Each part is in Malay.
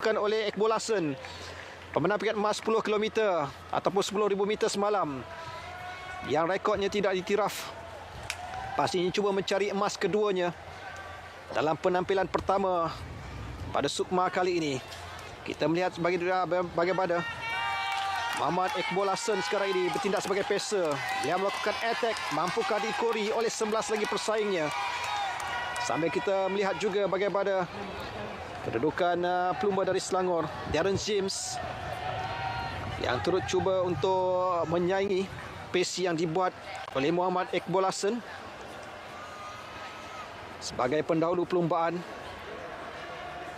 oleh Iqbal Hasan, pemenang peringkat emas 10 km ataupun 10,000 meter semalam, yang rekodnya tidak ditiraf. Pastinya cuba mencari emas keduanya dalam penampilan pertama pada Sukma kali ini. Kita melihat bagaimana Muhammad Iqbal Hasan sekarang ini bertindak sebagai pacer. Dia melakukan attack, mampukah diikori oleh 11 lagi persaingnya. Sambil kita melihat juga bagaimana kedudukan pelumba dari Selangor, Darren James, yang turut cuba untuk menyaingi pace yang dibuat oleh Muhammad Iqbal Hasan sebagai pendahulu perlumbaan.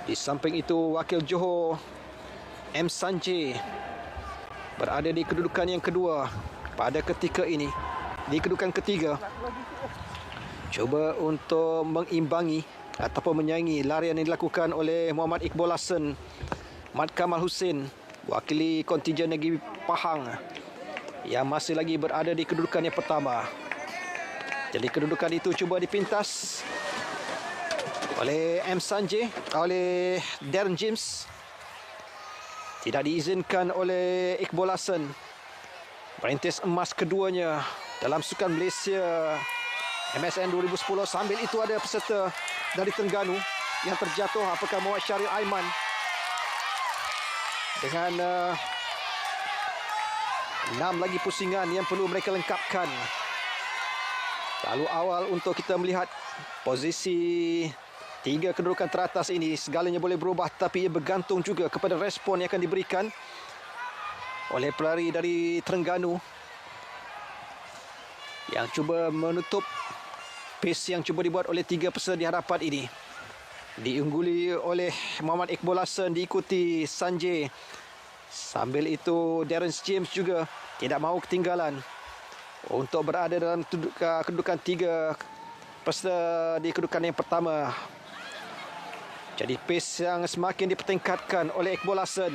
Di samping itu, wakil Johor M. Sanjay berada di kedudukan yang kedua pada ketika ini. Di kedudukan ketiga, cuba untuk mengimbangi ataupun menyaingi larian yang dilakukan oleh Muhammad Iqbal Hasan, Mat Kamal Hussein, wakili kontingen Negeri Pahang, yang masih lagi berada di kedudukan yang pertama. Jadi kedudukan itu cuba dipintas oleh M. Sanjay, oleh Darren James. Tidak diizinkan oleh Iqbal Hasan merintis emas keduanya dalam Sukan Malaysia MSN 2010. Sambil itu ada peserta dari Terengganu yang terjatuh. Apakah Muhammad Syaril Aiman dengan 6 lagi pusingan yang perlu mereka lengkapkan. Lalu awal untuk kita melihat posisi 3 kedudukan teratas ini, segalanya boleh berubah, tapi ia bergantung juga kepada respon yang akan diberikan oleh pelari dari Terengganu yang cuba menutup pace yang cuba dibuat oleh 3 peserta di hadapan ini. Diungguli oleh Muhammad Iqbal Hasan, diikuti Sanjay. Sambil itu Darren James juga tidak mahu ketinggalan untuk berada dalam kedudukan 3 peserta di kedudukan yang pertama. Jadi pace yang semakin dipertingkatkan oleh Iqbal Hasan.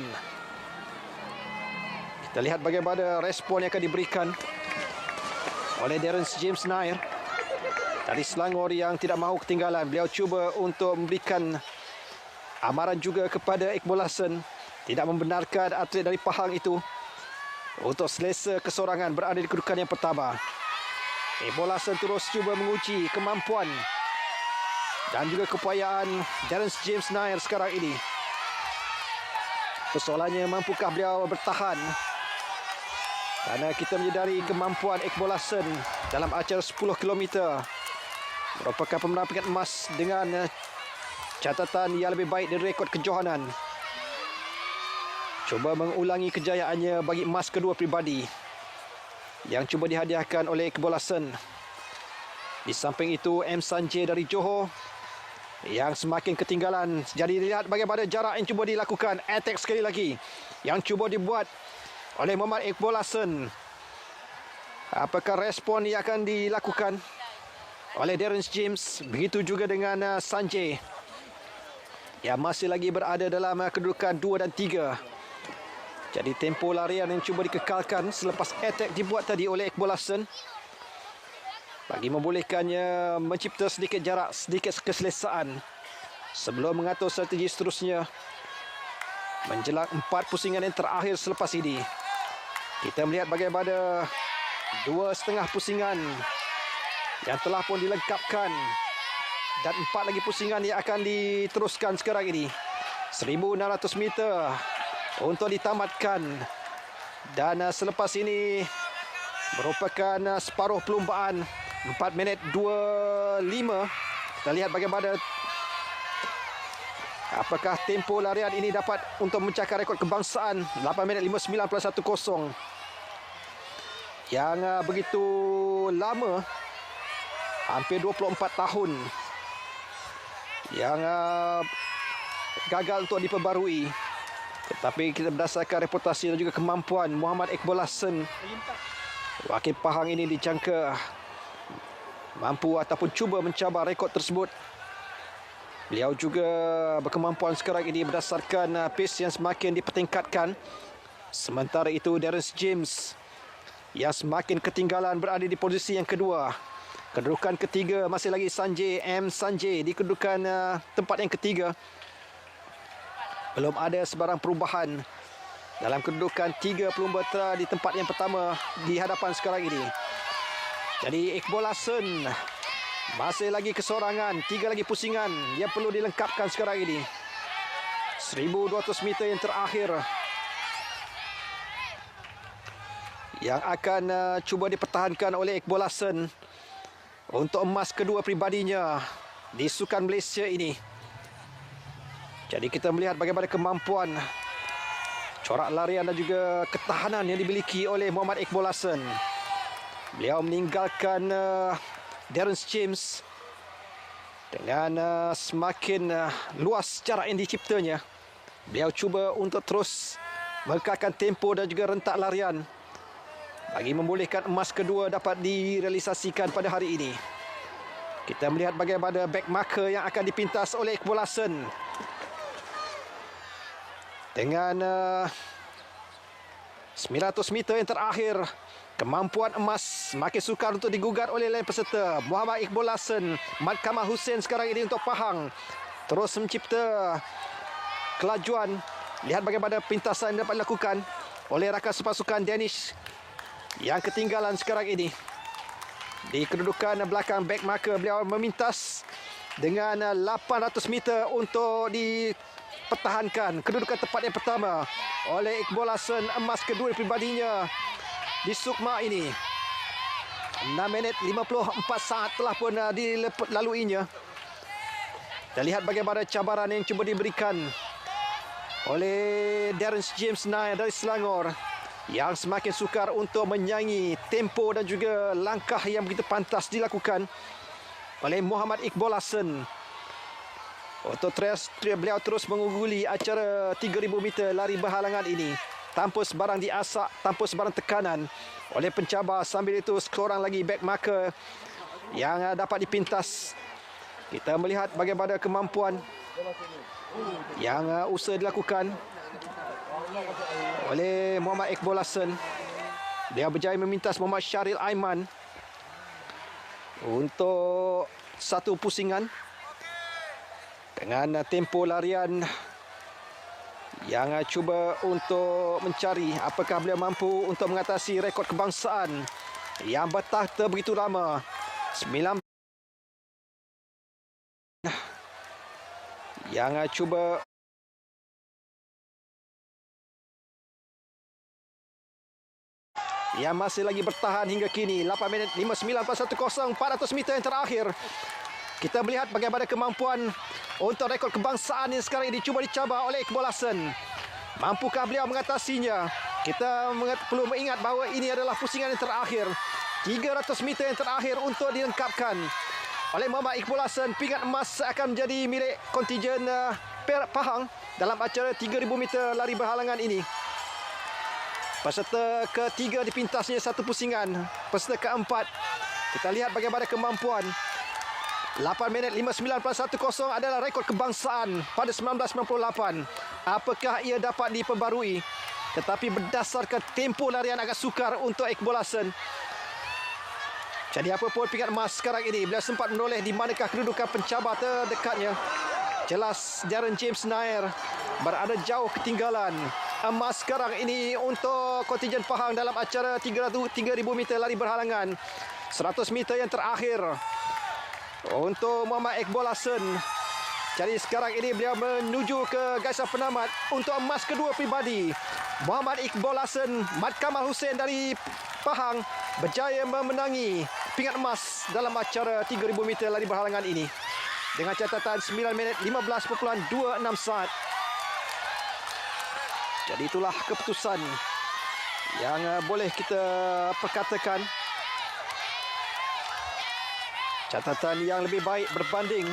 Kita lihat bagaimana respon yang akan diberikan oleh Darren James Nair dari Selangor yang tidak mahu ketinggalan. Beliau cuba untuk memberikan amaran juga kepada Iqbal Hasan, tidak membenarkan atlet dari Pahang itu untuk selesa kesorangan berada di kedudukan yang pertama. Iqbal Hasan terus cuba menguji kemampuan dan juga keupayaan Darren James Nair sekarang ini. Persoalannya, mampukah beliau bertahan? Kerana kita menyedari kemampuan Iqbal Hasan dalam acara 10 km. Merupakan pemenang peringkat emas dengan catatan yang lebih baik dari rekod kejohanan. Cuba mengulangi kejayaannya bagi emas kedua pribadi yang cuba dihadiahkan oleh Iqbal Hasan. Di samping itu, M. Sanjay dari Johor yang semakin ketinggalan. Jadi lihat bagaimana jarak yang cuba dilakukan. Attack sekali lagi yang cuba dibuat oleh Muhammad Iqbal Hasan. Apakah respon yang akan dilakukan oleh Darren James? Begitu juga dengan Sanjay yang masih lagi berada dalam kedudukan 2 dan 3. Jadi tempo larian yang cuba dikekalkan selepas attack dibuat tadi oleh Iqbal Hasan bagi membolehkannya mencipta sedikit jarak, sedikit keselesaan sebelum mengatur strategi seterusnya menjelang 4 pusingan yang terakhir selepas ini. Kita melihat bagaimana 2,5 pusingan yang telah pun dilengkapkan dan 4 lagi pusingan yang akan diteruskan sekarang ini. 1,600 meter untuk ditamatkan, dan selepas ini merupakan separuh perlumbaan. 4 minit 25. Kita lihat bagaimana apakah tempo larian ini dapat untuk mencakar rekod kebangsaan 8 minit 59.10 yang begitu lama, hampir 24 tahun yang gagal untuk diperbarui. Tetapi kita berdasarkan reputasi dan juga kemampuan Muhammad Iqbal Hasan, wakil Pahang ini dijangka mampu ataupun cuba mencabar rekod tersebut. Beliau juga berkemampuan sekarang ini berdasarkan pace yang semakin dipertingkatkan. Sementara itu Darren James yang semakin ketinggalan berada di posisi yang kedua. Kedudukan ketiga masih lagi Sanjay M. Sanjay di kedudukan tempat yang ketiga. Belum ada sebarang perubahan dalam kedudukan 3 pelumba di tempat yang pertama di hadapan sekarang ini. Jadi Iqbal Hasan masih lagi kesorangan, 3 lagi pusingan yang perlu dilengkapkan sekarang ini. 1200 meter yang terakhir yang akan cuba dipertahankan oleh Iqbal Hasan untuk emas kedua pribadinya di Sukan Malaysia ini. Jadi kita melihat bagaimana kemampuan, corak larian dan juga ketahanan yang dimiliki oleh Muhammad Iqbal Hasan. Beliau meninggalkan Darren James dengan semakin luas jarak yang diciptanya. Beliau cuba untuk terus mengekalkan tempo dan juga rentak larian bagi membolehkan emas kedua dapat direalisasikan pada hari ini. Kita melihat bagaimana back marker yang akan dipintas oleh Iqbal Hasan. Dengan 900 meter yang terakhir, kemampuan emas makin sukar untuk digugat oleh lain peserta. Muhammad Iqbal Hasan, Mat Kamal Hussein sekarang ini untuk Pahang terus mencipta kelajuan. Lihat bagaimana pintasan yang dapat dilakukan oleh rakan sepasukan Danish yang ketinggalan sekarang ini. Di kedudukan belakang back marker, beliau memintas dengan 800 meter untuk dipertahankan kedudukan tempat yang pertama oleh Iqbal Hasan, emas kedua pribadinya di Sukma ini. 6 minit 54 saat telah pun dilaluinya. Dan lihat bagaimana cabaran yang cuba diberikan oleh Darren James Nair dari Selangor, yang semakin sukar untuk menyaingi tempo dan juga langkah yang begitu pantas dilakukan oleh Muhammad Iqbal Hasan. Untuk beliau terus mengungguli acara 3000 meter lari berhalangan ini tanpa sebarang diasak, tanpa sebarang tekanan oleh pencabar. Sambil itu seorang lagi back marker yang dapat dipintas. Kita melihat bagaimana kemampuan yang usaha dilakukan oleh Muhammad Iqbal Hasan. Dia berjaya memintas Muhammad Syaril Aiman untuk satu pusingan dengan tempo larian yang cuba untuk mencari apakah beliau mampu untuk mengatasi rekod kebangsaan yang bertahta begitu lama. 9 yang cuba yang masih lagi bertahan hingga kini. 8 minit 59.10, 400 meter yang terakhir. Kita melihat bagaimana kemampuan untuk rekod kebangsaan yang sekarang ini cuba dicabar oleh Iqbal Hasan. Mampukah beliau mengatasinya? Kita perlu mengingat bahawa ini adalah pusingan yang terakhir. 300 meter yang terakhir untuk dilengkapkan oleh Muhammad Iqbal Hasan. Pingat emas akan menjadi milik kontingen Pahang dalam acara 3000 meter lari berhalangan ini. Peserta ketiga dipintasnya satu pusingan. Peserta keempat, kita lihat bagaimana kemampuan. 8 minit 59.10 adalah rekod kebangsaan pada 1998. Apakah ia dapat diperbarui? Tetapi berdasarkan tempo larian agak sukar untuk Iqbal Hasan. Jadi apapun pingat emas sekarang ini, beliau sempat menoleh di manakah kedudukan pencabar terdekatnya. Jelas Darren James Nair berada jauh ketinggalan. Emas sekarang ini untuk kontingen Pahang dalam acara 3.000 meter lari berhalangan. 100 meter yang terakhir untuk Muhammad Iqbal Hasan. Jadi sekarang ini beliau menuju ke gaisan penamat untuk emas kedua pribadi. Muhammad Iqbal Hasan, Mat Kamal Hussein dari Pahang berjaya memenangi pingat emas dalam acara 3.000 meter lari berhalangan ini dengan catatan 9 minit 15.26 saat. Jadi itulah keputusan yang boleh kita perkatakan catatan yang lebih baik berbanding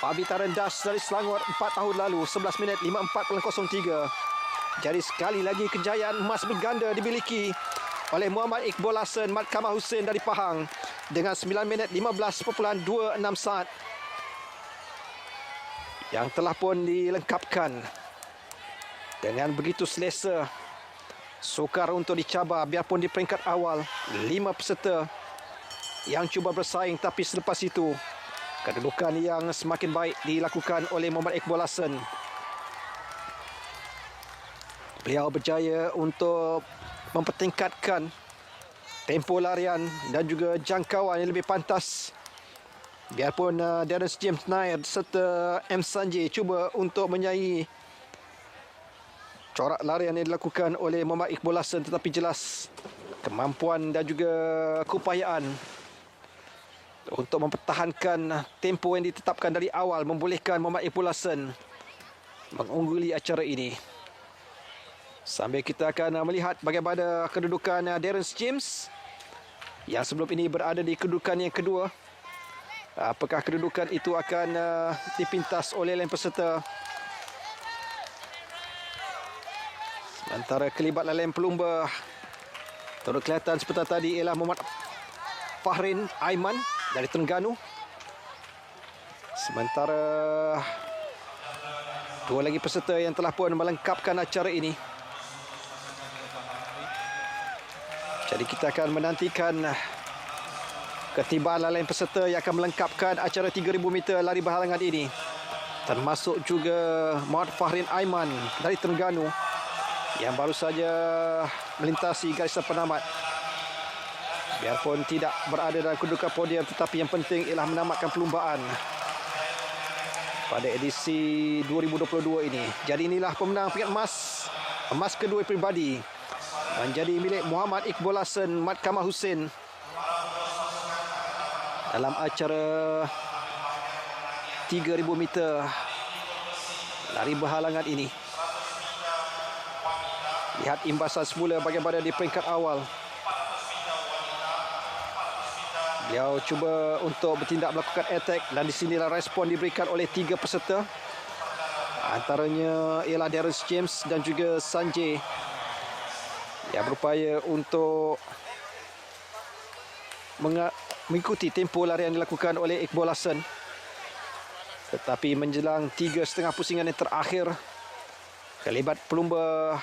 Pak Bitaran Das dari Selangor 4 tahun lalu, 11 minit 54.03. Jadi sekali lagi kejayaan emas berganda dimiliki oleh Muhammad Iqbal Hasan, Mat Kamal Hussein dari Pahang dengan 9 minit 15.26 saat yang telah pun dilengkapkan dengan begitu selesa. Sukar untuk dicabar biarpun di peringkat awal 5 peserta yang cuba bersaing, tapi selepas itu Kedudukan yang semakin baik dilakukan oleh Muhammad Iqbal Hasan. Beliau berjaya untuk mempertingkatkan tempo larian dan juga jangkauan yang lebih pantas. Biarpun Darren James Nair serta M. Sanjay cuba untuk menyaingi corak larian yang dilakukan oleh Muhammad Iqbal Hasan, tetapi jelas kemampuan dan juga keupayaan untuk mempertahankan tempo yang ditetapkan dari awal membolehkan Muhammad Iqbal Hasan mengungguli acara ini. Sambil kita akan melihat bagaimana kedudukan Darren James yang sebelum ini berada di kedudukan yang kedua. Apakah kedudukan itu akan dipintas oleh lain peserta? Sementara kelibat lain pelumba turut kelihatan seperti tadi ialah Muhammad Fahrin Aiman dari Terengganu. Sementara dua lagi peserta yang telah pun melengkapkan acara ini. Jadi kita akan menantikan ketibaan lain peserta yang akan melengkapkan acara 3,000 meter lari berhalangan ini. Termasuk juga Muhammad Fahrin Aiman dari Terengganu yang baru saja melintasi garisan penamat. Biarpun tidak berada dalam kedudukan podium, tetapi yang penting ialah menamatkan perlumbaan pada edisi 2022 ini. Jadi inilah pemenang pingat emas. Emas kedua peribadi menjadi milik Muhammad Iqbal Hasan Mat Kamal Hussein dalam acara 3,000 meter lari berhalangan ini. Lihat imbasan semula bagaimana di peringkat awal. Beliau cuba untuk bertindak melakukan attack dan di sinilah respon diberikan oleh 3 peserta. Antaranya ialah Darren James dan juga Sanjay yang berupaya untuk mengikuti tempo larian yang dilakukan oleh Iqbal Hasan. Tetapi menjelang 3,5 pusingan yang terakhir, kelibat pelumba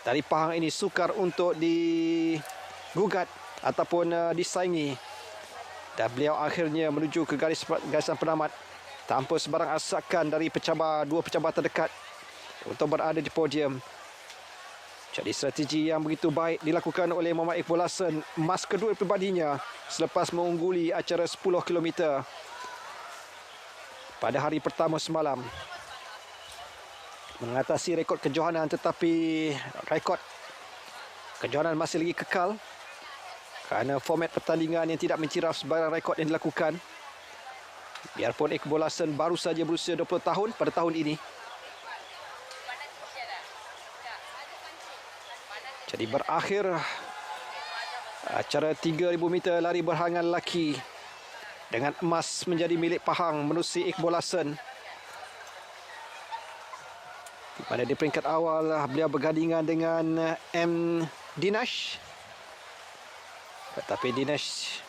dari Pahang ini sukar untuk digugat ataupun disaingi. Dan beliau akhirnya menuju ke garisan penamat tanpa sebarang asakan dari dua pencabar terdekat untuk berada di podium. Jadi strategi yang begitu baik dilakukan oleh Muhammad Iqbal Hasan, emas kedua pribadinya selepas mengungguli acara 10 km pada hari pertama semalam. Mengatasi rekod kejohanan, tetapi rekod kejohanan masih lagi kekal kerana format pertandingan yang tidak menciraf sebarang rekod yang dilakukan. Biarpun Iqbal Hasan baru saja berusia 20 tahun pada tahun ini. Jadi berakhir acara 3,000 meter lari berhalangan lelaki dengan emas menjadi milik Pahang menerusi Iqbal Hasan. Pada di peringkat awal beliau bergandingan dengan M. Dinesh. Tetapi Dinesh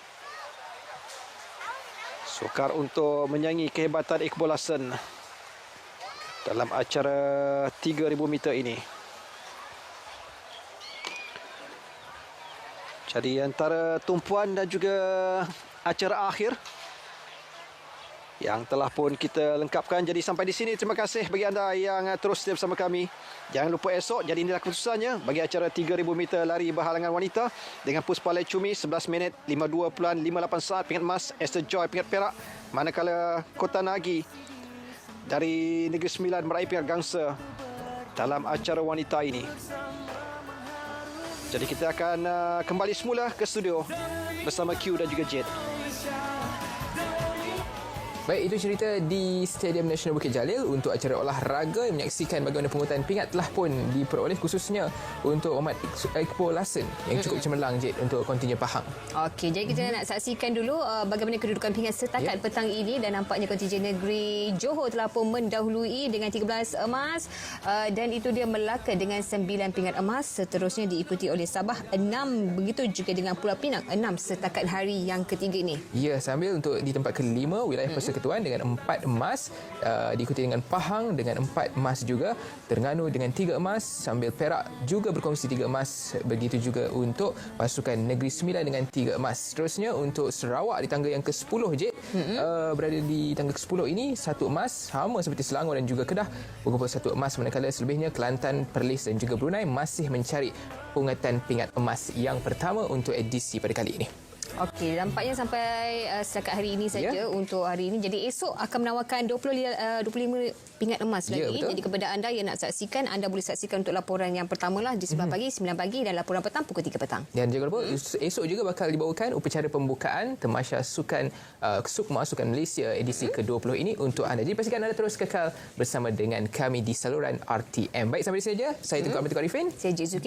sukar untuk menyaingi kehebatan Iqbal Hasan dalam acara 3,000 meter ini. Jadi antara tumpuan dan juga acara akhir yang telah pun kita lengkapkan. Jadi sampai di sini, terima kasih bagi anda yang terus setia bersama kami. Jangan lupa esok, jadi inilah keputusannya bagi acara 3,000 meter lari berhalangan wanita dengan Puspa Lecumi 11 minit 52.58 saat pingat emas, Esther Joy pingat perak, manakala Kota Nagi dari Negeri Sembilan meraih pingat gangsa dalam acara wanita ini. Jadi kita akan kembali semula ke studio bersama Q dan juga Jet. Baik, itu cerita di Stadium Nasional Bukit Jalil untuk acara olahraga yang menyaksikan bagaimana pengurutan pingat telah pun diperoleh khususnya untuk Muhammad Iqbal Hasan yang cukup cemerlang, Jid, untuk kontingen Pahang. Okey, jadi kita nak saksikan dulu bagaimana kedudukan pingat setakat petang ini, dan nampaknya kontingen negeri Johor telah pun mendahului dengan 13 emas dan itu dia Melaka dengan 9 pingat emas, seterusnya diikuti oleh Sabah 6, begitu juga dengan Pulau Pinang 6 setakat hari yang ketiga ini. Ya, sambil untuk di tempat kelima wilayah persekutuan Ketuan dengan 4 emas, diikuti dengan Pahang dengan 4 emas juga, Terengganu dengan 3 emas, sambil Perak juga berkongsi 3 emas. Begitu juga untuk pasukan Negeri Sembilan dengan 3 emas. Seterusnya untuk Sarawak di tangga yang ke-10 je, berada di tangga ke-10 ini 1 emas, sama seperti Selangor dan juga Kedah berkumpul 1 emas, manakala selebihnya Kelantan, Perlis dan juga Brunei masih mencari pungutan pingat emas yang pertama untuk edisi pada kali ini. Okey, nampaknya sampai setakat hari ini saja untuk hari ini. Jadi esok akan menawarkan 25 pingat emas lagi. betul. Jadi kepada anda yang nak saksikan, anda boleh saksikan untuk laporan yang pertamalah di 9 pagi, 9 pagi dan laporan petang pukul 3 petang. Dan jangan lupa esok juga bakal dibawakan upacara pembukaan Tamasya Sukma Sukan Malaysia edisi ke-20 ini untuk anda. Jadi pastikan anda terus kekal bersama dengan kami di saluran RTM. Baik, sampai di sini saja. Saya Tengku Ahmad Arifin. Saya Cik Zuki.